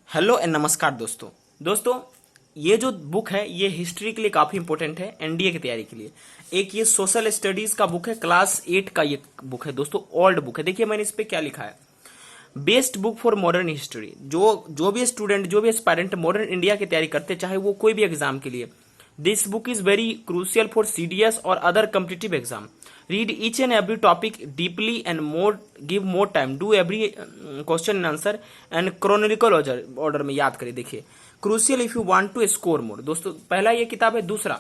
Hello and नमस्कार दोस्तों। दोस्तों, ये जो बुक है ये हिस्ट्री के लिए काफी इंपॉर्टेंट है, एनडीए की तैयारी के लिए। एक ये सोशल स्टडीज का बुक है, क्लास 8 का ये बुक है दोस्तों, ओल्ड बुक है। देखिए मैंने इस पे क्या लिखा है, best book for modern history. जो भी स्टूडेंट, जो भी एस्पायरेंट मॉडर्न इंडिया की तैयारी करते, चाहे वो कोई भी एग्जाम के लिए, this book is very crucial for CDS और other competitive exam. Read each and every topic deeply and more, give more time, do every question and answer and chronological order में याद करिए। देखिए, crucial if you want to score more. दोस्तों, पहला ये किताब है। दूसरा,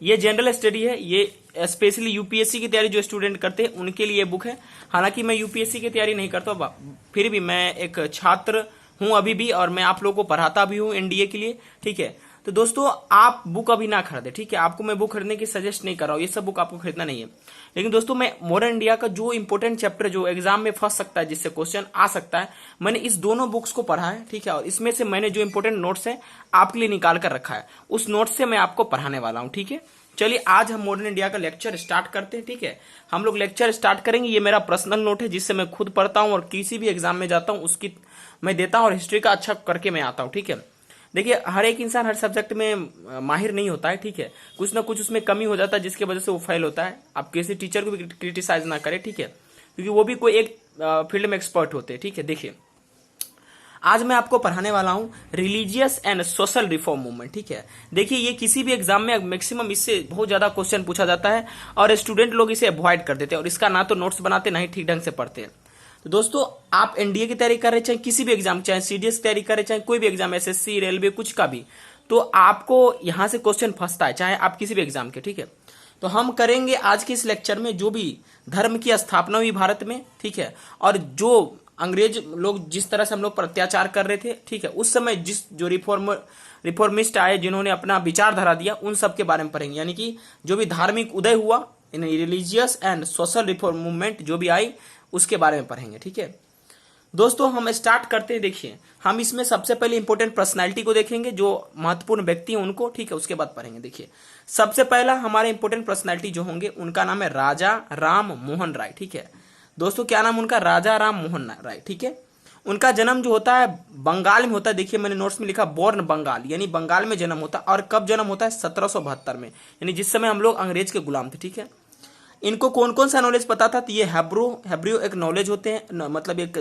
ये जनरल स्टडी है, ये स्पेशली यूपीएससी की तैयारी जो स्टूडेंट करते हैं उनके लिए बुक है। हालांकि मैं यूपीएससी की तैयारी नहीं करता, फिर भी मैं एक छात्र हूं अभी भी, और मैं आप लोगों को पढ़ाता भी हूं एनडीए के लिए। ठीक है, तो दोस्तों आप बुक अभी ना खरीदे। ठीक है, आपको मैं बुक खरीदने की सजेस्ट नहीं कर रहा हूं, ये सब बुक आपको खरीदना नहीं है। लेकिन दोस्तों, मैं मॉडर्न इंडिया का जो इंपॉर्टेंट चैप्टर जो एग्जाम में फंस सकता है, जिससे क्वेश्चन आ सकता है, मैंने इस दोनों बुक्स को पढ़ा है। ठीक है, और इसमें से मैंने जो इंपॉर्टेंट नोट्स है आपके लिए निकाल कर रखा है, उस नोट्स से मैं आपको पढ़ाने वाला हूं। ठीक है, चलिए आज हम मॉडर्न इंडिया का लेक्चर स्टार्ट करते हैं। ठीक है, हम लोग लेक्चर स्टार्ट करेंगे। ये मेरा पर्सनल नोट है जिससे मैं खुद पढ़ता हूं और किसी भी एग्जाम में जाता हूं उसकी मैं देता हूं, और हिस्ट्री का अच्छा करके मैं आता हूं। ठीक है, देखिए हर एक इंसान हर सब्जेक्ट में माहिर नहीं होता है। ठीक है, कुछ ना कुछ उसमें कमी हो जाता है जिसकी वजह से वो फेल होता है। आप किसी टीचर को भी क्रिटिसाइज ना करें। ठीक है, क्योंकि वो भी कोई एक फील्ड में एक्सपर्ट होते हैं। ठीक है, देखिए आज मैं आपको पढ़ाने वाला हूं religious and social reform movement. ठीक है, देखिए ये किसी भी एग्जाम में मैक्सिमम इससे बहुत ज्यादा क्वेश्चन पूछा जाता है और स्टूडेंट लोग इसे अवॉइड कर देते हैं और इसका ना तो नोट्स बनाते ना ही ठीक ढंग से पढ़ते हैं। तो दोस्तों, आप एनडीए की तैयारी कर रहे, चाहे किसी भी एग्जाम, चाहे सीडीएस की तैयारी कर रहे, चाहे कोई भी एग्जाम, एसएससी, रेलवे, कुछ का भी, तो आपको यहां से क्वेश्चन फंसता है, चाहे आप किसी भी एग्जाम के। ठीक है, तो हम करेंगे आज के इस लेक्चर में जो भी धर्म की स्थापना हुई भारत में। ठीक है, और जो अंग्रेज लोग जिस तरह से हम लोग पर अत्याचार कर रहे थे, ठीक है, उस समय जिस जो रिफॉर्मिस्ट आए, जिन्होंने अपना विचारधारा दिया, उन सब के बारे में पढ़ेंगे। यानी कि जो भी धार्मिक उदय हुआ, इन religious and social reform movement जो भी आई, उसके बारे में पढ़ेंगे। ठीक है दोस्तों, हम स्टार्ट करते हैं। देखिए, हम इसमें सबसे पहले इंपॉर्टेंट पर्सनालिटी को देखेंगे, जो महत्वपूर्ण व्यक्ति हैं उनको। ठीक है, उसके बाद पढ़ेंगे। देखिए, सबसे पहला हमारे इंपॉर्टेंट पर्सनालिटी जो होंगे उनका नाम है राजा राम मोहन राय। ठीक है दोस्तों, क्या नाम उनका? राजा राम मोहन राय। ठीक है, उनका जन्म जो होता है बंगाल में होता है। देखिए मैंने नोट्स में लिखा बोर्न बंगाल, यानी बंगाल में जन्म होता है। और कब जन्म होता है? 1772 में, यानी जिस समय हम लोग अंग्रेज के गुलाम थे। ठीक है, इनको कौन कौन सा नॉलेज पता था? तो ये हैब्रो एक नॉलेज होते हैं, मतलब एक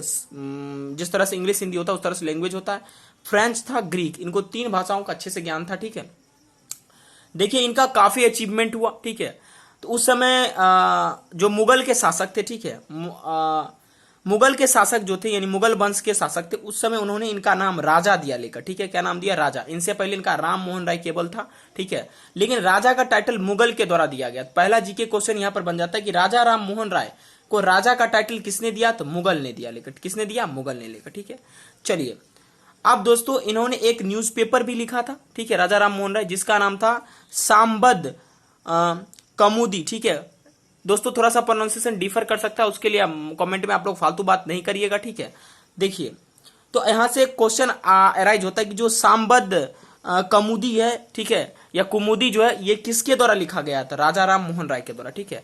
जिस तरह से इंग्लिश हिंदी होता है उस तरह से लैंग्वेज होता है। फ्रेंच था, ग्रीक, इनको 3 भाषाओं का अच्छे से ज्ञान था। ठीक है, देखिए इनका काफी अचीवमेंट हुआ। ठीक है, तो उस समय जो मुगल के शासक थे, ठीक है, मुगल के शासक जो थे, यानी मुगल वंश के शासक थे, उस समय उन्होंने इनका नाम राजा दिया लेकर। ठीक है, क्या नाम दिया? राजा। इनसे पहले इनका राम मोहन राय केवल था। ठीक है, लेकिन राजा का टाइटल मुगल के द्वारा दिया गया। पहला जीके क्वेश्चन यहां पर बन जाता है कि राजा राम मोहन राय को राजा का टाइटल किसने दिया? तो मुगल ने दिया लेकर। किसने दिया? मुगल ने लेकर। ठीक है, चलिए अब दोस्तों, इन्होंने एक न्यूज़पेपर भी लिखा था। ठीक है, राजा राम मोहन राय, जिसका नाम था सांबद कमुदी। ठीक है दोस्तों, थोड़ा सा प्रोनाउंसिएशन डिफर कर सकता है, उसके लिए कमेंट में आप लोग फालतू बात नहीं करिएगा। ठीक है, देखिए तो यहां से क्वेश्चन अराइज होता है कि जो सांबद कमुदी है, ठीक है, या कुमुदी जो है, ये किसके द्वारा लिखा गया था? राजा राम मोहन राय के द्वारा। ठीक है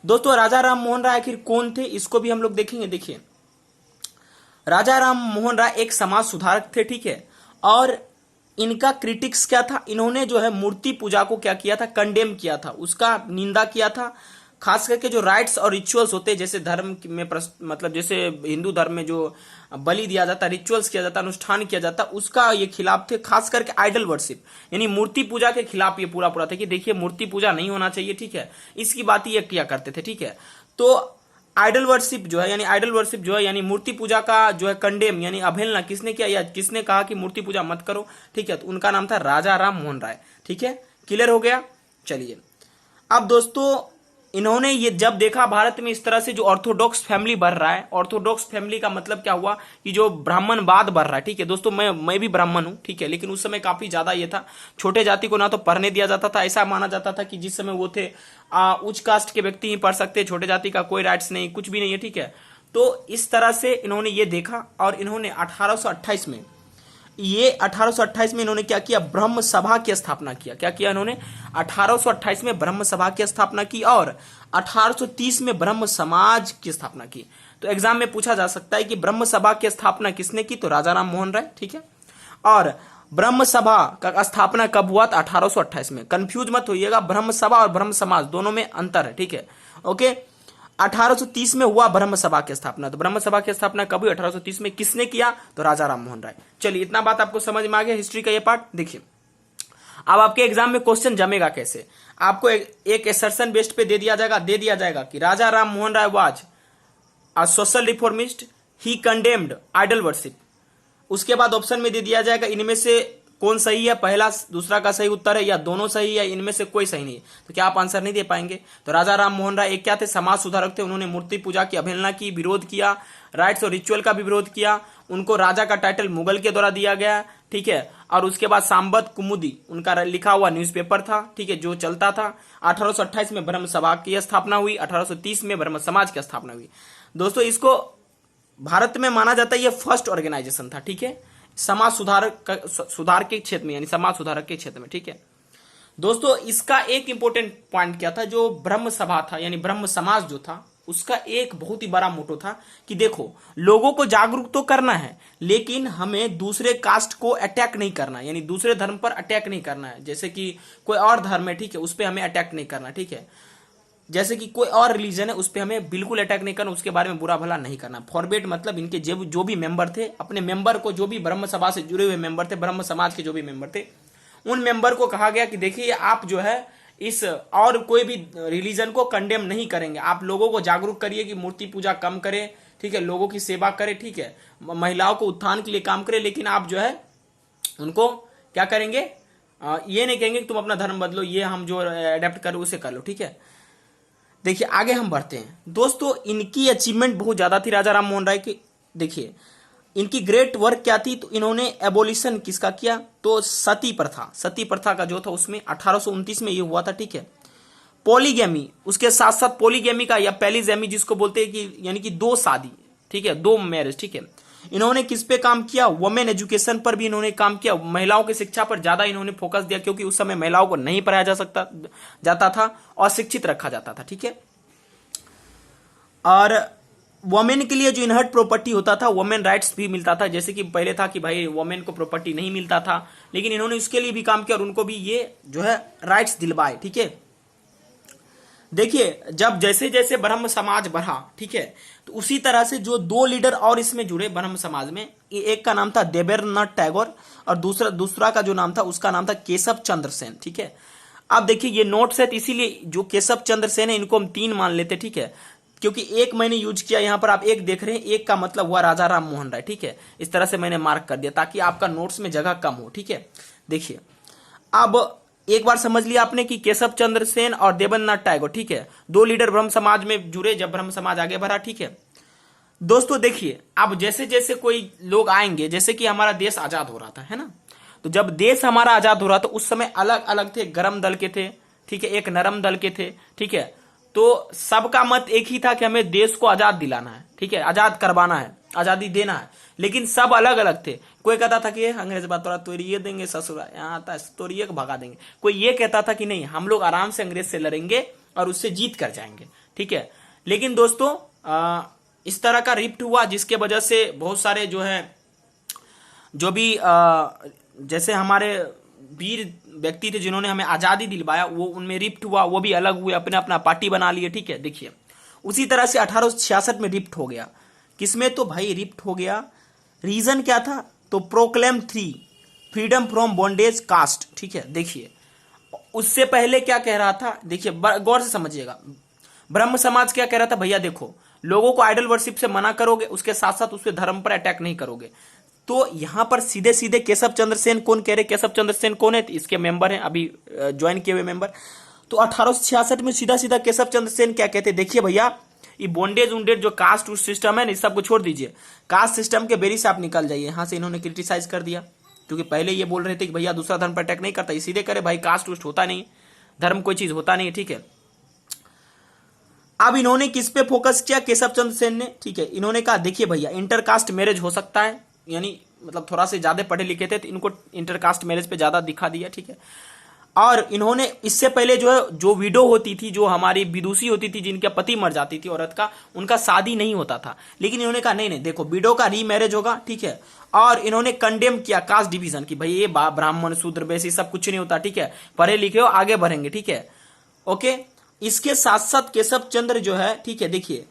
दोस्तों, राजा राम मोहन राय आखिर कौन थे, इसको भी हम लोग देखेंगे। देखिए, राजा राम मोहन राय एक समाज सुधारक थे। ठीक है, और इनका क्रिटिक्स क्या था? इन्होंने जो है मूर्ति पूजा को क्या किया था? कंडेम किया था, उसका निंदा किया था। खास करके जो राइट्स और रिचुअल्स होते हैं, जैसे धर्म में मतलब जैसे हिंदू धर्म में जो बलि दिया जाता, रिचुअल्स किया जाता, अनुष्ठान किया जाता, उसका ये खिलाफ थे। खास करके आइडल वर्शिप, यानी मूर्ति पूजा के खिलाफ ये पूरा था कि देखिए मूर्ति पूजा नहीं होना चाहिए। ठीक है, इसकी बात ये किया करते थे। ठीक है, तो आइडल वर्शिप जो है, यानी आइडल वर्शिप जो है, यानी मूर्ति पूजा का जो है कंडेम, यानी अवहेलना किसने किया, या किसने कहा कि मूर्ति पूजा मत करो? ठीक है, तो उनका नाम था राजा राम मोहन राय। ठीक है, क्लियर हो गया? चलिए अब दोस्तों, इन्होंने ये जब देखा भारत में इस तरह से जो ऑर्थोडॉक्स फैमिली बढ़ रहा है, ऑर्थोडॉक्स फैमिली का मतलब क्या हुआ कि जो ब्राह्मणवाद बढ़ रहा है। ठीक है दोस्तों, मैं भी ब्राह्मण हूं। ठीक है, लेकिन उस समय काफी ज्यादा ये था, छोटे जाति को ना तो पढ़ने दिया जाता था, ऐसा माना जाता था कि जिस समय वो थे उच्च कास्ट के व्यक्ति ही पढ़ सकते, छोटे जाति का कोई राइट्स नहीं, कुछ भी नहीं है। ठीक है, तो इस तरह से इन्होंने ये देखा और इन्होंने 1828 में ये 1828 में इन्होंने क्या किया, ब्रह्म सभा की स्थापना किया। क्या किया इन्होंने, 1828 में ब्रह्म सभा की स्थापना की और 1830 में ब्रह्म समाज की स्थापना की। तो एग्जाम में पूछा जा सकता है कि ब्रह्म सभा की स्थापना किसने की, तो राजा राम मोहन राय, ठीक है। और ब्रह्म सभा का स्थापना कब हुआ था, 1828 में। कंफ्यूज मत होइएगा, ब्रह्म सभा और ब्रह्म समाज दोनों में अंतर है, ठीक है, ओके। 1830 में हुआ ब्रह्म सभा की स्थापना। तो ब्रह्म सभा की स्थापना कब हुई, 1830 में। किसने किया, तो राजा राम मोहन राय। चलिए इतना बात आपको समझ में आ गया हिस्ट्री का ये पार्ट। देखिए अब आपके एग्जाम में क्वेश्चन जमेगा कैसे, आपको एक एसर्शन बेस्ड पे दे दिया जाएगा कि Raja Ram Mohan Roy was a social reformist, he condemned idol worship. उसके बाद ऑप्शन में दे दिया जाएगा इनमें से कौन सही है, पहला दूसरा का सही उत्तर है या दोनों सही है, इनमें से कोई सही नहीं है। तो क्या आप आंसर नहीं दे पाएंगे। तो राजा राम मोहन राय एक क्या थे, समाज सुधारक थे। उन्होंने मूर्ति पूजा की अवहेलना की, विरोध किया, राइट्स और रिचुअल का भी विरोध किया। उनको राजा का टाइटल मुगल के द्वारा दिया गया, ठीक है। और उसके बाद सांबद कुमुदी उनका लिखा हुआ न्यूज़पेपर था, ठीक है, जो चलता था। 1828 में ब्रह्म सभा की स्थापना हुई, 1830 में ब्रह्म समाज की स्थापना हुई। दोस्तों इसको भारत में माना जाता है ये फर्स्ट ऑर्गेनाइजेशन था, ठीक है, समाज सुधार के क्षेत्र में, यानी समाज सुधारक के क्षेत्र में, ठीक है। दोस्तों इसका एक इंपॉर्टेंट पॉइंट क्या था, जो ब्रह्म सभा था यानी ब्रह्म समाज जो था, उसका एक बहुत ही बड़ा मोटो था कि देखो लोगों को जागरूक तो करना है, लेकिन हमें दूसरे कास्ट को अटैक नहीं करना है, यानी दूसरे धर्म पर अटैक नहीं करना है। जैसे कि कोई और धर्म है, ठीक है, उस पर हमें अटैक नहीं करना, ठीक है। जैसे कि कोई और रिलीजन है उस पर हमें बिल्कुल अटैक नहीं करना, उसके बारे में बुरा भला नहीं करना। फॉरबिड मतलब इनके जो भी मेंबर थे, अपने मेंबर को, जो भी ब्रह्म सभा से जुड़े हुए मेंबर थे, ब्रह्म समाज के जो भी मेंबर थे, उन मेंबर को कहा गया कि देखिए आप जो है इस और कोई भी रिलीजन को कंडेम नहीं करेंगे, आप लोगों को जागरूक करिए कि मूर्ति पूजा कम करें, ठीक है, लोगों की सेवा करें, ठीक है, महिलाओं को उत्थान के लिए काम करें, लेकिन आप जो है उनको क्या करेंगे, ये नहीं कहेंगे कि तुम अपना धर्म बदलो, ये हम जो अडेप्ट करो उसे कर लो, ठीक है। देखिए आगे हम बढ़ते हैं। दोस्तों इनकी अचीवमेंट बहुत ज्यादा थी राजा राम मोहन राय की। देखिए इनकी ग्रेट वर्क क्या थी, तो इन्होंने एबोलिशन किसका किया, तो सती प्रथा का जो था उसमें 1829 में ये हुआ था, ठीक है। पॉलीगैमी, उसके साथ साथ पॉलीगैमी का या पैलीगैमी जिसको बोलते हैं कि यानी कि दो शादी, ठीक है, दो मैरिज, ठीक है। इन्होंने किस पे काम किया, वुमेन एजुकेशन पर भी इन्होंने काम किया, महिलाओं की शिक्षा पर ज्यादा इन्होंने फोकस दिया, क्योंकि उस समय महिलाओं को नहीं पढ़ाया जाता था और शिक्षित रखा जाता था, ठीक है। और वुमेन के लिए जो इनहर्ट प्रॉपर्टी होता था, वुमेन राइट्स भी मिलता था। जैसे कि पहले था कि भाई वुमेन को प्रॉपर्टी नहीं मिलता था, लेकिन इन्होंने उसके लिए भी काम किया और उनको भी ये जो है राइट्स दिलवाए, ठीक है। देखिए जब जैसे जैसे ब्रह्म समाज बढ़ा, ठीक है, तो उसी तरह से जो दो लीडर और इसमें जुड़े ब्रह्म समाज में, एक का नाम था देवेंद्रनाथ टैगोर और दूसरा का जो नाम था उसका नाम था केशव चंद्र सेन, ठीक है। अब देखिए ये नोट्स है, तो इसीलिए जो केशव चंद्र सेन है इनको हम 3 मान लेते, ठीक है, क्योंकि एक मैंने यूज किया, यहां पर आप एक देख रहे हैं, एक का मतलब हुआ राजा राम मोहन राय, ठीक है। इस तरह से मैंने मार्क कर दिया ताकि आपका नोट्स में जगह कम हो, ठीक है। देखिए अब एक बार समझ लिया आपने कि केशव चंद्र सेन और देवेंद्रनाथ टैगोर, ठीक है, दो लीडर ब्रह्म समाज में जुड़े जब ब्रह्म समाज आगे बढ़ा, ठीक है। दोस्तों देखिए अब जैसे जैसे कोई लोग आएंगे, जैसे कि हमारा देश आजाद हो रहा था, है ना, तो जब देश हमारा आजाद हो रहा था उस समय अलग अलग थे, गरम दल के थे, ठीक है, एक नरम दल के थे, ठीक है। तो सबका मत एक ही था कि हमें देश को आजाद दिलाना है, ठीक है, आजाद करवाना है, आजादी देना है, लेकिन सब अलग अलग थे। कोई कहता था कि अंग्रेज बात थोड़ा तोड़िए देंगे ससुरा, यहाँ आता है तोड़िए भगा देंगे। कोई ये कहता था कि नहीं हम लोग आराम से अंग्रेज से लड़ेंगे और उससे जीत कर जाएंगे, ठीक है। लेकिन दोस्तों इस तरह का रिफ्ट हुआ जिसके वजह से बहुत सारे जो है जो भी जैसे हमारे वीर व्यक्ति थे जिन्होंने हमें आजादी दिलवाया, वो उनमें रिफ्ट हुआ, वो भी अलग हुए, अपने अपना पार्टी बना लिए, ठीक है। देखिए उसी तरह से 1866 में रिफ्ट हो गया, किसमें, तो भाई रिफ्ट हो गया, रीजन क्या था, तो proclaim 3 freedom from bondage caste, ठीक है। देखिए उससे पहले क्या कह रहा था, देखिए गौर से समझिएगा, ब्रह्म समाज क्या कह रहा था, भैया देखो लोगों को आइडल वर्शिप से मना करोगे, उसके साथ साथ उसके धर्म पर अटैक नहीं करोगे। तो यहां पर सीधे सीधे केशव चंद्र सेन कौन कह रहे, केशव चंद्र सेन कौन है, इसके मेंबर हैं अभी ज्वाइन किए हुए मेंबर। तो 1866 में सीधा सीधा केशव चंद्र सेन क्या कहते, देखिए भैया ये बॉन्डेज उन्डेज जो कास्ट सिस्टम है ना, इस सबको छोड़ दीजिए, कास्ट सिस्टम के बेरी से आप निकल जाइए। यहां से इन्होंने क्रिटिसाइज कर दिया, क्योंकि पहले ये बोल रहे थे कि भैया दूसरा धर्म पर अटैक नहीं करता, ये सीधे करे भाई कास्ट उस्ट होता नहीं, धर्म कोई चीज होता नहीं, ठीक है। अब इन्होंने किस पे फोकस किया केशव चंद्र सेन ने, ठीक है, इन्होंने कहा देखिए भैया इंटरकास्ट मैरिज हो सकता है, यानी मतलब थोड़ा से ज्यादा पढ़े लिखे थे, तो इनको इंटरकास्ट मैरिज पे ज्यादा दिखा दिया, ठीक है। और इन्होंने इससे पहले जो है, जो विडो होती थी, जो हमारी विदुषी होती थी, जिनका पति मर जाती थी औरत का, उनका शादी नहीं होता था। लेकिन इन्होंने कहा नहीं नहीं, देखो विडो का रीमैरिज होगा, ठीक है। और इन्होंने कंडेम किया कास्ट डिवीजन की, भाई ये ब्राह्मण शूद्र वैसे सब कुछ नहीं होता, ठीक है, पढ़े लिखे हो आगे बढ़ेंगे, ठीक है, ओके। इसके साथ साथ केशव चंद्र जो है, ठीक है, देखिए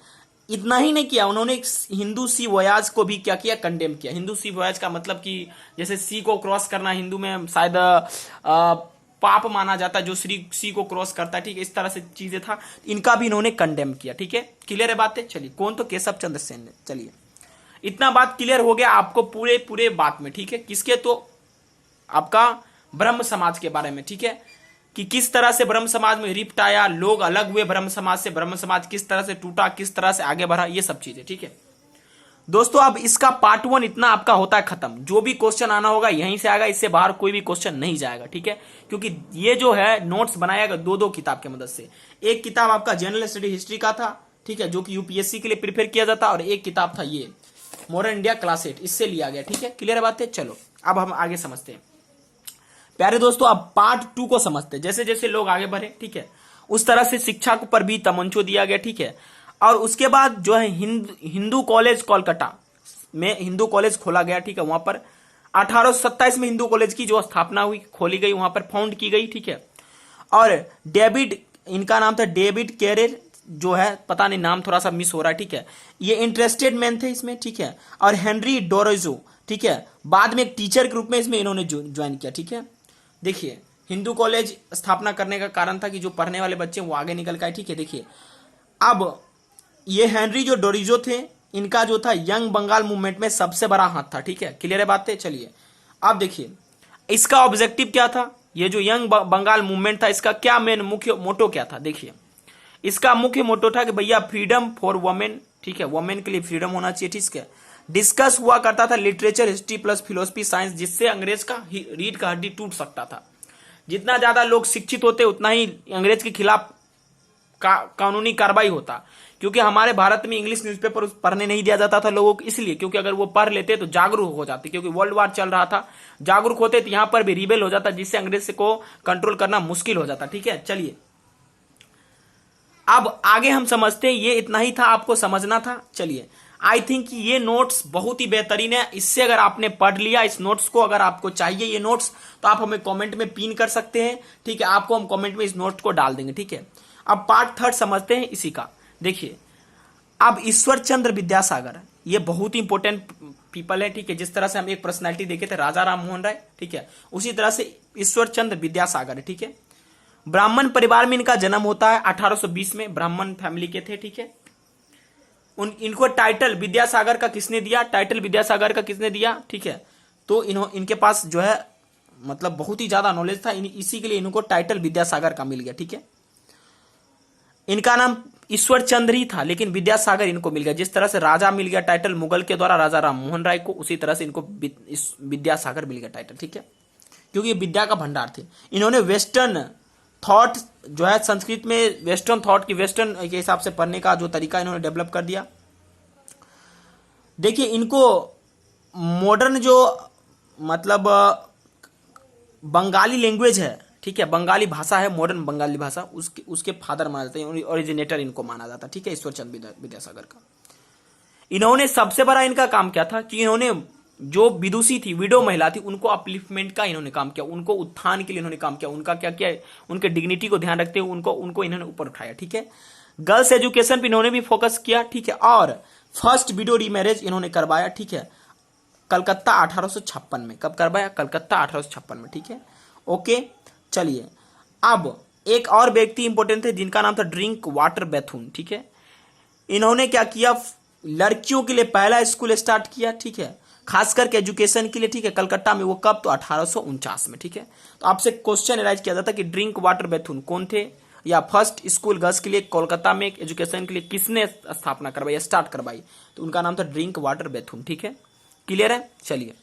इतना ही नहीं किया, उन्होंने हिंदू सी वोयाज को भी क्या किया, कंडेम किया। हिंदू सी वोयाज का मतलब कि जैसे सी को क्रॉस करना हिंदू में शायद पाप माना जाता है, जो सी को क्रॉस करता है, ठीक है, इस तरह से चीजें था, इनका भी इन्होंने कंडेम किया, ठीक है। क्लियर है बातें? चलिए, कौन? तो केशव चंद्र सेन ने। चलिए, इतना बात क्लियर हो गया आपको पूरे पूरे बात में, ठीक है। किसके? तो आपका ब्रह्म समाज के बारे में, ठीक है, कि किस तरह से ब्रह्म समाज में रिफ्ट आया, लोग अलग हुए ब्रह्म समाज से, ब्रह्म समाज किस तरह से टूटा, किस तरह से आगे बढ़ा, ये सब चीजें, ठीक है दोस्तों। अब इसका पार्ट 1 इतना आपका होता है खत्म। जो भी क्वेश्चन आना होगा यहीं से आएगा, इससे बाहर कोई भी क्वेश्चन नहीं जाएगा, ठीक है। क्योंकि ये जो है नोट्स बनाएगा दो किताब की मदद से। एक किताब आपका जनरल स्टडी हिस्ट्री का था, ठीक है, जो कि यूपीएससी के लिए प्रिपेयर किया जाता, और एक किताब था ये मॉडर्न इंडिया क्लास 8, इससे लिया गया, ठीक है। क्लियर बात है? चलो अब हम आगे समझते हैं प्यारे दोस्तों। अब पार्ट 2 को समझते हैं। जैसे जैसे लोग आगे बढ़े, ठीक है, उस तरह से शिक्षा पर भी तमंचो दिया गया, ठीक है। और उसके बाद जो है हिंदू कॉलेज कोलकाता में हिंदू कॉलेज खोला गया, ठीक है। वहां पर 1827 में हिंदू कॉलेज की जो स्थापना हुई, खोली गई, वहां पर फाउंड की गई, ठीक है। और डेविड, इनका नाम था डेविड कैरेर, जो है पता नहीं नाम थोड़ा सा मिस हो रहा है, ठीक है, ये इंटरेस्टेड मैन थे इसमें, ठीक है। और हेनरी डोरोजो, ठीक है, बाद में एक टीचर के रूप में इसमें इन्होंने ज्वाइन किया, ठीक है। देखिए, हिंदू कॉलेज स्थापना करने का कारण था कि जो पढ़ने वाले बच्चे वो आगे निकल गए, ठीक है। देखिए, अब ये हेनरी जो डोरिजो थे, इनका जो था यंग बंगाल मूवमेंट में सबसे बड़ा हाथ था, ठीक है। क्लियर है बातें? चलिए, अब देखिए इसका ऑब्जेक्टिव क्या था। ये जो यंग बंगाल मूवमेंट था, इसका क्या मेन मुख्य मोटो क्या था? देखिए, इसका मुख्य मोटो था कि भैया फ्रीडम फॉर वुमेन, ठीक है, वुमेन के लिए फ्रीडम होना चाहिए, ठीक है। डिस्कस हुआ करता था literature, history plus philosophy science, जिससे अंग्रेज का रीढ़ का हड्डी टूट सकता था। जितना ज्यादा लोग शिक्षित होते उतना ही अंग्रेज के खिलाफ कानूनी कार्रवाई होता। क्योंकि हमारे भारत में इंग्लिश न्यूज़पेपर पढ़ने नहीं दिया जाता था लोगों को, इसलिए क्योंकि अगर वो पढ़ लेते तो जागरूक हो जाते, क्योंकि वर्ल्ड वार चल रहा था, जागरूक होते तो यहां पर भी रिबेल हो जाता, जिससे अंग्रेज को कंट्रोल करना मुश्किल हो जाता, ठीक है। चलिए, अब आगे हम समझते हैं। ये इतना ही था, आपको समझना था। चलिए, आई थिंक ये नोट्स बहुत ही बेहतरीन है। इससे अगर आपने पढ़ लिया इस नोट्स को, अगर आपको चाहिए ये नोट्स, तो आप हमें कमेंट में पिन कर सकते हैं, ठीक है। आपको हम कमेंट में इस नोट्स को डाल देंगे, ठीक है। अब पार्ट 3 समझते हैं इसी का। देखिए, अब ईश्वर चंद्र विद्यासागर, ये बहुत ही इंपॉर्टेंट पीपल है, ठीक है। जिस तरह से हम एक पर्सनैलिटी देखे थे राजा राम मोहन राय, ठीक है, उसी तरह से ईश्वर चंद्र विद्यासागर है, ठीक है। ब्राह्मण परिवार में इनका जन्म होता है 1820 में, ब्राह्मण फैमिली के थे, ठीक है। इनको टाइटल विद्यासागर का किसने दिया? टाइटल विद्यासागर का किसने दिया? ठीक है, तो इनके पास जो है मतलब बहुत ही ज्यादा नॉलेज था, इसी के लिए इनको टाइटल विद्यासागर का मिल गया, ठीक है। इनका नाम ईश्वर चंद्र ही था, लेकिन विद्यासागर इनको मिल गया। जिस तरह से राजा मिल गया टाइटल मुगल के द्वारा राजा राम मोहन राय को, उसी तरह से इनको विद्यासागर मिल गया टाइटल, ठीक है, क्योंकि ये विद्या का भंडार थे। इन्होंने वेस्टर्न थॉट जो है, संस्कृत में वेस्टर्न थॉट की वेस्टर्न के हिसाब से पढ़ने का जो तरीका इन्होंने डेवलप कर दिया। देखिए, इनको मॉडर्न जो मतलब बंगाली लैंग्वेज है, ठीक है, बंगाली भाषा है, मॉडर्न बंगाली भाषा, उसके फादर माना जाता है, ओरिजिनेटर इनको माना जाता है, ठीक है, ईश्वर चंद्र विद्यासागर का। इन्होंने सबसे बड़ा इनका काम क्या था कि इन्होंने जो विदुषी थी, विडो महिला थी, उनको अपलिफ्टमेंट का इन्होंने काम किया, उनको उत्थान के लिए इन्होंने काम किया, उनका क्या किया, उनके डिग्निटी को ध्यान रखते हुए उनको इन्होंने ऊपर उठाया, ठीक है। गर्ल्स एजुकेशन पे इन्होंने भी फोकस किया, ठीक है। और फर्स्ट विडो रीमैरिज इन्होंने करवाया, ठीक है, कलकत्ता 1856 में। कब करवाया? कलकत्ता 1856 में, ठीक है, ओके। चलिए, अब एक और व्यक्ति इंपॉर्टेंट थे जिनका नाम था ड्रिंक वाटर बेथुन, ठीक है। इन्होंने क्या किया? लड़कियों के लिए पहला स्कूल स्टार्ट किया, ठीक है, खास करके एजुकेशन के लिए, ठीक है, कलकत्ता में। वो कब? तो 1849 में, ठीक है। तो आपसे क्वेश्चन राइज किया जाता कि ड्रिंक वाटर बेथुन कौन थे, या फर्स्ट स्कूल गर्ल्स के लिए कोलकाता में एजुकेशन के लिए किसने स्थापना करवाई, स्टार्ट करवाई? तो उनका नाम था ड्रिंक वाटर बेथुन, ठीक है। क्लियर है? चलिए,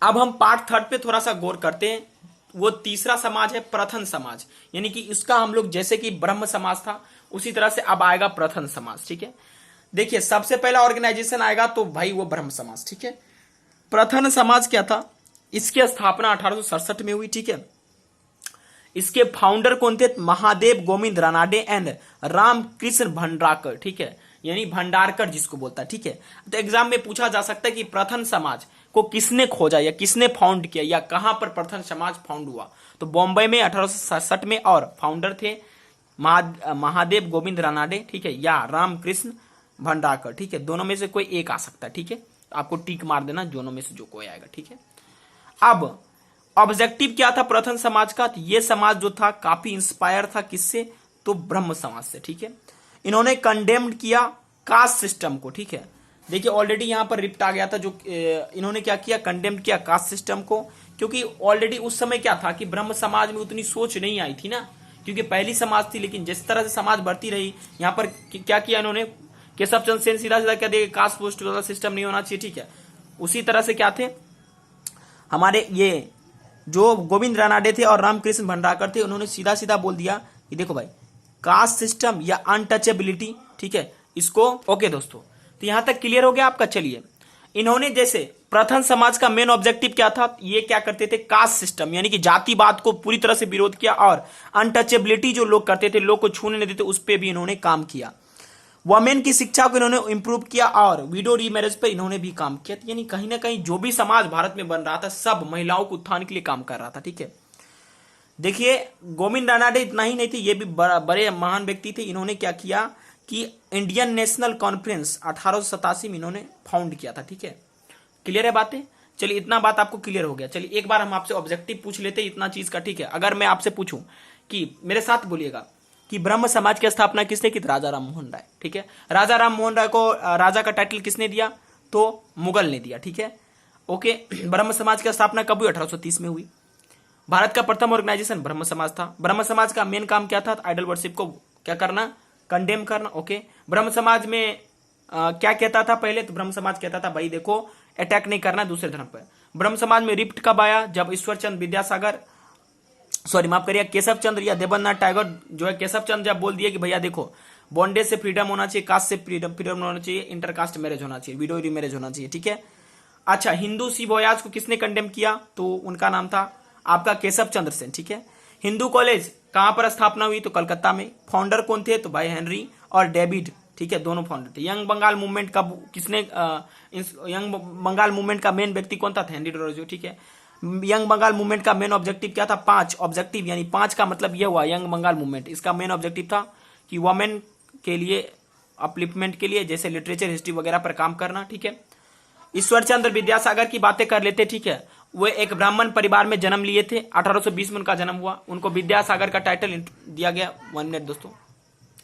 अब हम पार्ट 3 पे थोड़ा सा गौर करते हैं। वो तीसरा समाज है प्रथन समाज, यानी कि इसका हम लोग जैसे कि ब्रह्म समाज था उसी तरह से अब आएगा प्रथन समाज, ठीक है। देखिए, सबसे पहला ऑर्गेनाइजेशन आएगा तो भाई वो ब्रह्म समाज, ठीक है। प्रथन समाज क्या था, इसकी स्थापना 1867 में हुई, ठीक है। इसके फाउंडर कौन थे, महादेव गोविंद रानाडे एंड रामकृष्ण भंडारकर, ठीक है, यानी भंडारकर जिसको बोलता है, ठीक है। तो एग्जाम में पूछा जा सकता है कि प्रथन समाज को किसने खोजा या किसने फाउंड किया या कहां पर प्रथन समाज फाउंड हुआ, तो बॉम्बे में 1867 में, और फाउंडर थे महादेव गोविंद रानाडे, ठीक है, या रामकृष्ण भंडारकर, ठीक है। दोनों में से कोई एक आ सकता है, ठीक है, आपको टिक मार देना दोनों में से जो कोई आएगा, ठीक है। अब ऑब्जेक्टिव क्या था प्रथम समाज का, तो ये समाज जो था काफी इंस्पायर था किससे, तो ब्रह्म समाज से, ठीक है। इन्होंने कंडेम्ड किया कास्ट सिस्टम को, ठीक है। देखिए ऑलरेडी यहां पर रिप्ट आ गया था, जो इन्होंने क्या किया, कंडेम किया कास्ट सिस्टम को, क्योंकि ऑलरेडी उस समय क्या था कि ब्रह्म समाज में उतनी सोच नहीं आई थी ना, क्योंकि पहली समाज थी। लेकिन जिस तरह से समाज बढ़ती रही, यहां पर क्या किया इन्होंने, केशव चंद्र सेन सीधा सीधा क्या देगा, कास्ट पोस्ट वाला सिस्टम नहीं होना चाहिए, ठीक है। उसी तरह से क्या थे हमारे ये जो गोविंद रानाडे थे और रामकृष्ण भंडारकर थे, उन्होंने सीधा सीधा बोल दिया कि देखो भाई कास्ट सिस्टम या अनटचेबिलिटी, ठीक है, इसको ओके दोस्तों। तो यहां तक क्लियर हो गया आपका। चलिए, इन्होंने जैसे प्रथम समाज का मेन ऑब्जेक्टिव क्या था, ये क्या करते थे, कास्ट सिस्टम यानी कि जातिवाद को पूरी तरह से विरोध किया, और अनटचेबिलिटी जो लोग करते थे, लोग को छूने नहीं देते, उस पर भी इन्होंने काम किया। वुमेन की शिक्षा को इन्होंने इंप्रूव किया, और विडो रीमैरिज पर इन्होंने भी काम किया। यानी कहीं ना कहीं जो भी समाज भारत में बन रहा था, सब महिलाओं के उत्थान के लिए काम कर रहा था, ठीक है। देखिए गोविंद रानाडे इतना ही नहीं थे, ये भी बड़े महान व्यक्ति थे। इन्होंने क्या किया कि इंडियन नेशनल कॉन्फ्रेंस 1887 में इन्होंने फाउंड किया था, ठीक है। क्लियर है बातें। चलिए इतना बात आपको क्लियर हो गया। चलिए एक बार हम आपसे ऑब्जेक्टिव पूछ लेते इतना चीज का, ठीक है। अगर मैं आपसे पूछूं कि मेरे साथ बोलिएगा कि ब्रह्म समाज की स्थापना किसने की, राजा राम मोहन राय, ठीक है। राजा राम मोहन राय को राजा का टाइटल किसने दिया, तो मुगल ने दिया, ठीक है, ओके। ब्रह्म समाज की स्थापना कब हुई, 1830 में हुई। भारत का प्रथम ऑर्गेनाइजेशन ब्रह्म समाज था। ब्रह्म समाज का मेन काम क्या था, आइडल वर्शिप को क्या करना, कंडेम करना, ओके। ब्रह्म समाज में क्या कहता था पहले, तो ब्रह्म समाज कहता था भाई देखो अटैक नहीं करना दूसरे धर्म पर। ब्रह्म समाज में रिफ्ट कब आया, जब ईश्वर चंद्र विद्यासागर, सॉरी माफ करिए, केशव चंद्र या देवेंद्रनाथ टैगोर जो है, केशव चंद्र जब बोल दिया कि भैया देखो बॉन्डेज से फ्रीडम होना चाहिए, कास्ट से फ्रीडम होना चाहिए, इंटरकास्ट मैरिज होना चाहिए, विडो मैरिज होना चाहिए, ठीक है। अच्छा, हिंदू सी वोयाज को किसने कंडेम किया, तो उनका नाम था आपका केशव चंद्र सेन, ठीक है। हिंदू कॉलेज कहां पर स्थापना हुई, तो कलकत्ता में। फाउंडर कौन थे, तो भाई हेनरी और डेविड, ठीक है, दोनों फाउंडर थे। यंग बंगाल मूवमेंट का किसने यंग बंगाल मूवमेंट का मेन व्यक्ति कौन था, हेनरी डोरजो, ठीक है। यंग बंगाल मूवमेंट का मेन ऑब्जेक्टिव क्या था, 5 ऑब्जेक्टिव, यानी 5 का मतलब यह हुआ यंग बंगाल मूवमेंट, इसका मेन ऑब्जेक्टिव था कि वुमेन के लिए अपलिफ्टमेंट के लिए, जैसे लिटरेचर हिस्ट्री वगैरह पर काम करना, ठीक है। ईश्वर चंद्र विद्यासागर की बातें कर लेते, ठीक है। वे एक ब्राह्मण परिवार में जन्म लिए थे, 1820 में उनका जन्म हुआ। उनको विद्यासागर का टाइटल दिया गया। 1 मिनट दोस्तों,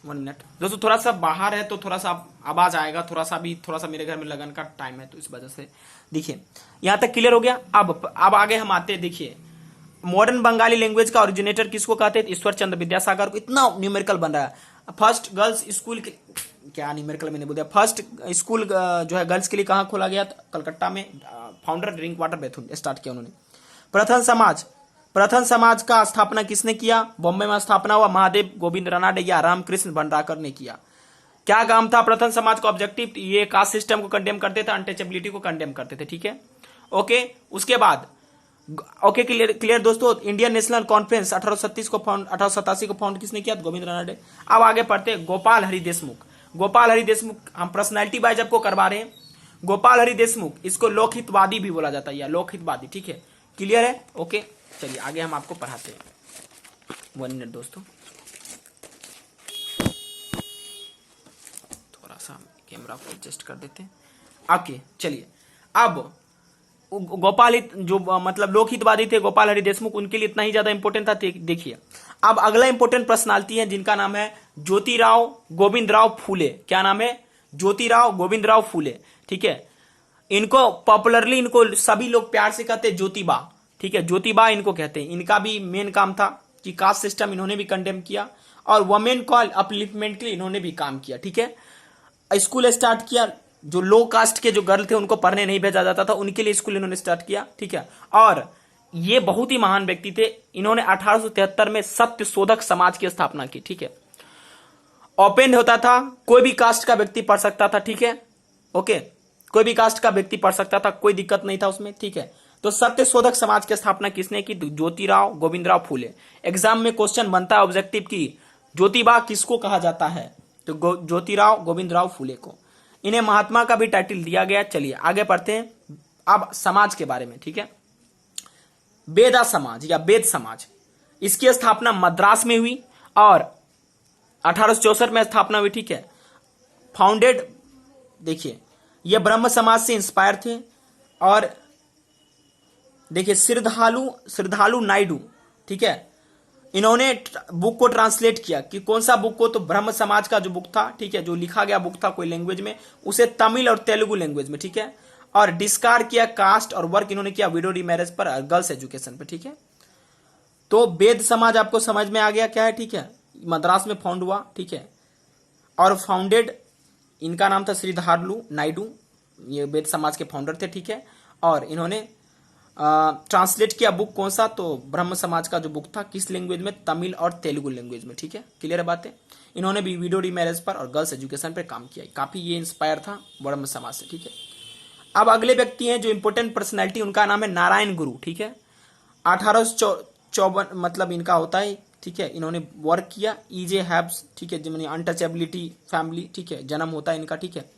1 मिनट दोस्तों, थोड़ा सा बाहर है तो थोड़ा सा आवाज आएगा, थोड़ा सा मेरे घर में लगन का टाइम है, तो इस वजह से। देखिए यहां तक क्लियर हो गया। अब आगे हम आते हैं। देखिए मॉडर्न बंगाली लैंग्वेज का ओरिजिनेटर किसको कहते हैं, ईश्वर चंद्र विद्यासागर को। इतना न्यूमेरिकल बन रहा है। फर्स्ट गर्ल्स स्कूल क्या न्यूमेरिकल मैंने बोला, फर्स्ट स्कूल जो है गर्ल्स के लिए कहां खोला गया, कलकत्ता में। फाउंडर ड्रिंक वाटर बेथुन स्टार्ट किया उन्होंने। प्रथम समाज का स्थापना किसने किया, बॉम्बे में स्थापना हुआ, महादेव गोविंद रानाडे या रामकृष्ण भंडारकर ने किया। क्या काम था प्रथम समाज का ऑब्जेक्टिव, ये कास्ट सिस्टम को कंडेम करते थे, अनटचेबिलिटी को कंडेम करते थे, ठीक है, ओके। उसके बाद ओके क्लियर दोस्तों। इंडियन नेशनल कॉन्फ्रेंस 1887 को फाउंड किसने किया, गोविंद रानाडे। अब आगे पढ़ते गोपाल हरि देशमुख। गोपाल हरि देशमुख हम पर्सनैलिटी वाइज आपको करवा रहे हैं। गोपाल हरि देशमुख, इसको लोकहितवादी भी बोला जाता है या लोकहितवादी, ठीक है, क्लियर है, ओके। चलिए आगे हम आपको पढ़ाते हैं। 1 मिनट दोस्तों, थोड़ा सा कैमरा को एडजस्ट कर देते हैं, ओके। चलिए अब गोपाल जो मतलब लोकहितवादी थे गोपाल हरि देशमुख, उनके लिए इतना ही ज्यादा इंपॉर्टेंट था। देखिए अब अगला इंपॉर्टेंट पर्सनालिटी है जिनका नाम है ज्योतिराव गोविंदराव फूले। क्या नाम है, ज्योतिराव गोविंदराव फूले, ठीक है। इनको पॉपुलरली इनको सभी लोग प्यार से कहते हैं ज्योतिबा, ठीक है, ज्योतिबा इनको कहते हैं। इनका भी मेन काम था कि कास्ट सिस्टम इन्होंने भी कंडेम किया, और वुमेन को अपलिफ्टमेंट के लिए इन्होंने भी काम किया, ठीक है। स्कूल स्टार्ट किया, जो लो कास्ट के जो गर्ल थे उनको पढ़ने नहीं भेजा जाता था, उनके लिए स्कूल इन्होंने स्टार्ट किया, ठीक है। और ये बहुत ही महान व्यक्ति थे। इन्होंने 1873 में सत्य शोधक समाज की स्थापना की, ठीक है। ओपन होता था, कोई भी कास्ट का व्यक्ति पढ़ सकता था, ठीक है, ओके। कोई भी कास्ट का व्यक्ति पढ़ सकता था, कोई दिक्कत नहीं था उसमें, ठीक है। तो सत्य शोधक समाज की स्थापना किसने की? ज्योतिराव गोविंदराव फूले। एग्जाम में क्वेश्चन बनता है ऑब्जेक्टिव की, ज्योतिबा किसको कहा जाता है? तो ज्योतिराव गोविंदराव फूले को। इन्हें महात्मा का भी टाइटल दिया गया। चलिए आगे पढ़ते हैं अब समाज के बारे में, ठीक है। बेदा समाज या बेद समाज, इसकी स्थापना मद्रास में हुई और 1864 में स्थापना हुई, ठीक है। फाउंडेड, देखिए ये ब्रह्म समाज से इंस्पायर थे और देखिए श्रद्धालु नायडू, ठीक है, इन्होंने बुक को ट्रांसलेट किया कि कौन सा बुक को? तो ब्रह्म समाज का जो बुक था, ठीक है, जो लिखा गया बुक था कोई लैंग्वेज में, उसे तमिल और तेलुगु लैंग्वेज में, ठीक है। और डिस्कार्ड किया कास्ट और वर्क इन्होंने किया विडो रीमैरेज पर, गर्ल्स एजुकेशन पर, ठीक है। तो वेद समाज आपको समझ में आ गया क्या है, ठीक है। मद्रास में फाउंड हुआ, ठीक है, और फाउंडेड, इनका नाम था श्रीधरलू नायडू, ये वेद समाज के फाउंडर थे, ठीक है। और इन्होंने ट्रांसलेट किया बुक कौन सा? तो ब्रह्म समाज का जो बुक था, किस लैंग्वेज में? तमिल और तेलुगु लैंग्वेज में, ठीक है। क्लियर है बातें? इन्होंने भी विडो रीमैरेज पर और गर्ल्स एजुकेशन पर काम किया, काफी ये इंस्पायर था ब्रह्म समाज से, ठीक है। अब अगले व्यक्ति हैं जो इंपोर्टेंट पर्सनैलिटी, उनका नाम है नारायण गुरु, ठीक है। 1854 मतलब इनका होता है, ठीक है। इन्होंने वर्क किया ईजे हैब्स, ठीक है, जिन्होंने अनटचेबिलिटी फैमिली, ठीक है, जन्म होता है इनका, ठीक है।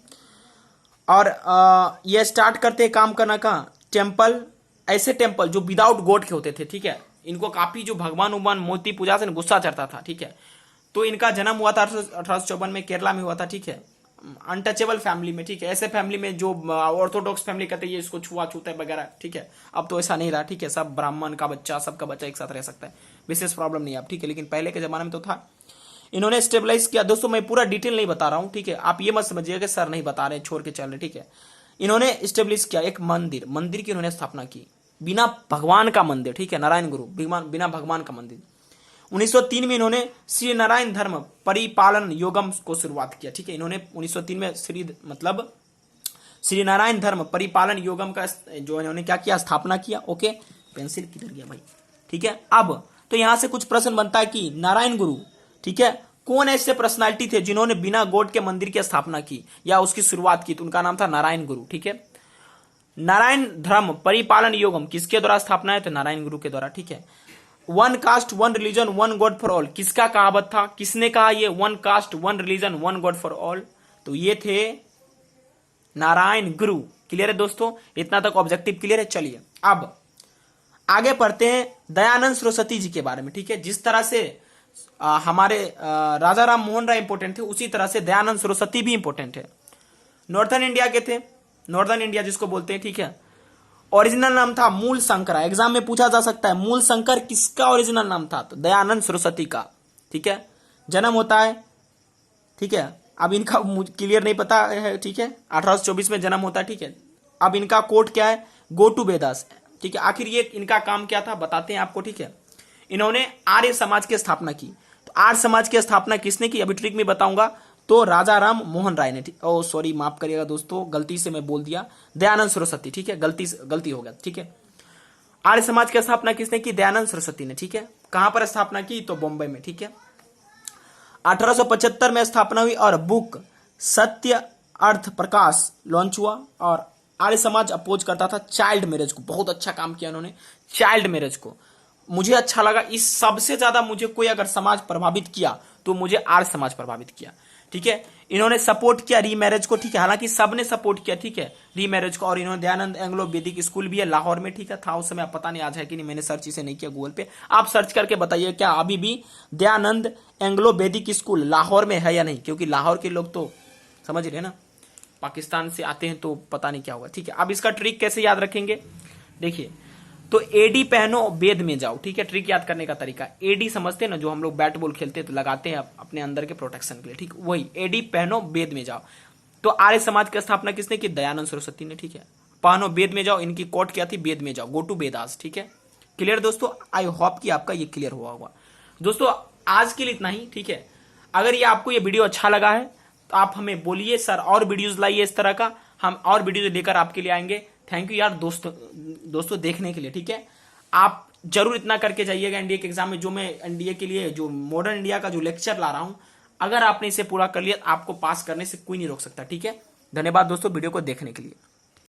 और ये स्टार्ट करते हैं काम करना का टेम्पल, ऐसे टेम्पल जो विदाउट गॉड के होते थे, ठीक है। इनको काफी जो भगवान उगवान मूर्ति पूजा से गुस्सा चढ़ता था, ठीक है। तो इनका जन्म हुआ था 1854 में, केरला में हुआ था, ठीक है। अनटचेबल फैमिली में, ठीक है, ऐसे फैमिली में जो ऑर्थोडॉक्स फैमिली कहते हैं ये इसको छुआछूत है वगैरह, ठीक है। अब तो ऐसा नहीं रहा, ठीक है, सब ब्राह्मण का बच्चा, सबका बच्चा एक साथ रह सकता है, विशेष प्रॉब्लम नहीं है अब, ठीक है। लेकिन पहले के जमाने में तो था। इन्होंने स्टेबलाइज किया। दोस्तों मैं पूरा डिटेल नहीं बता रहा हूं, ठीक है, आप ये मत समझिएगा कि सर नहीं बता रहे, छोड़ के चल रहे, ठीक है। इन्होंने स्टेब्लिश किया एक मंदिर की इन्होंने स्थापना की, बिना भगवान का मंदिर, ठीक है, नारायण गुरु, बिना भगवान का मंदिर। 1903 में इन्होंने श्री नारायण धर्म परिपालन योगम को शुरुआत किया, ठीक है। इन्होंने 1903 में श्री नारायण धर्म परिपालन योगम का जो इन्होंने क्या किया? स्थापना किया। ओके, पेंसिल किधर गया भाई, ठीक है। अब तो यहां से कुछ प्रश्न बनता है कि नारायण गुरु, ठीक है, कौन ऐसे पर्सनालिटी थे जिन्होंने बिना गॉड के मंदिर की स्थापना की या उसकी शुरुआत की? तो उनका नाम था नारायण गुरु, ठीक है। नारायण धर्म परिपालन योगम किसके द्वारा स्थापना है? तो नारायण गुरु के द्वारा, ठीक है। One cast one religion one God for all किसका कहावत था? किसने कहा ये one cast one religion one God for all? तो ये थे नारायण गुरु। क्लियर है दोस्तों? इतना तक ऑब्जेक्टिव क्लियर है। चलिए अब आगे पढ़ते हैं दयानंद सरस्वती जी के बारे में, ठीक है। जिस तरह से हमारे राजा राम मोहन राय इंपोर्टेंट थे, उसी तरह से दयानंद सरस्वती भी इंपोर्टेंट है। नॉर्थन इंडिया के थे, नॉर्दर्न इंडिया जिसको बोलते हैं, ठीक है। ओरिजिनल नाम था मूल शंकर। एग्जाम में पूछा जा सकता है मूल शंकर किसका ओरिजिनल नाम था? तो दयानंद सरस्वती का, ठीक है। जन्म होता है, ठीक है, अब इनका क्लियर नहीं पता है, ठीक है, 1824 में जन्म होता है, ठीक है। अब इनका कोट क्या है? गो टू वेदास, ठीक है। आखिर ये इनका काम क्या था बताते हैं आपको, ठीक है। इन्होंने आर्य समाज की स्थापना की। तो आर्य समाज की स्थापना किसने की? अभी ट्रिक में बताऊंगा। तो राजा राम मोहन राय ने, ठीक। ओ सॉरी, माफ करिएगा दोस्तों, गलती से मैं बोल दिया दयानंद सरस्वती, ठीक है, गलती हो गया, ठीक है। आर्य समाज की स्थापना किसने की? दयानंद सरस्वती ने, ठीक है। कहां पर स्थापना की? तो बॉम्बे में, ठीक है। 1875 में स्थापना हुई और बुक सत्य अर्थ प्रकाश लॉन्च हुआ। और आर्य समाज अपोज करता था चाइल्ड मैरिज को। बहुत अच्छा काम किया उन्होंने चाइल्ड मैरिज को, मुझे अच्छा लगा। इस सबसे ज्यादा मुझे कोई अगर समाज प्रभावित किया तो मुझे आर्य समाज प्रभावित किया, ठीक है। इन्होंने सपोर्ट किया रीमैरिज को, ठीक है, हालांकि सबने सपोर्ट किया, ठीक है, रीमैरिज को। और इन्होंने दयानंद एंग्लो वैदिक स्कूल भी है लाहौर में, ठीक है, था उस समय, पता नहीं आज है कि नहीं, मैंने सर्च इसे नहीं किया गूगल पे। आप सर्च करके बताइए क्या अभी भी दयानंद एंग्लो वैदिक स्कूल लाहौर में है या नहीं, क्योंकि लाहौर के लोग तो समझ रहे ना, पाकिस्तान से आते हैं तो पता नहीं क्या होगा, ठीक है। अब इसका ट्रिक कैसे याद रखेंगे? देखिए, तो एडी पहनो वेद में जाओ, ठीक है। ट्रिक याद करने का तरीका, एडी समझते हैं ना, जो हम लोग बैट बॉल खेलते हैं तो लगाते हैं अपने अंदर के प्रोटेक्शन के लिए, ठीक, वही एडी पहनो वेद में जाओ। तो आर्य समाज की स्थापना किसने की? दयानंद सरस्वती ने, ठीक है। पहनो वेद में जाओ, इनकी कोट क्या थी? वेद में जाओ, गो टू वेदास, ठीक है। क्लियर दोस्तों? आई होप कि आपका ये क्लियर हुआ होगा। दोस्तों आज के लिए इतना ही, ठीक है। अगर ये आपको ये वीडियो अच्छा लगा है तो आप हमें बोलिए सर और वीडियोज लाइए इस तरह का, हम और वीडियो लेकर आपके लिए आएंगे। थैंक यू यार दोस्तों देखने के लिए, ठीक है। आप जरूर इतना करके जाइएगा एनडीए के एग्जाम में। जो मैं एनडीए के लिए जो मॉडर्न इंडिया का जो लेक्चर ला रहा हूं, अगर आपने इसे पूरा कर लिया आपको पास करने से कोई नहीं रोक सकता, ठीक है। धन्यवाद दोस्तों वीडियो को देखने के लिए।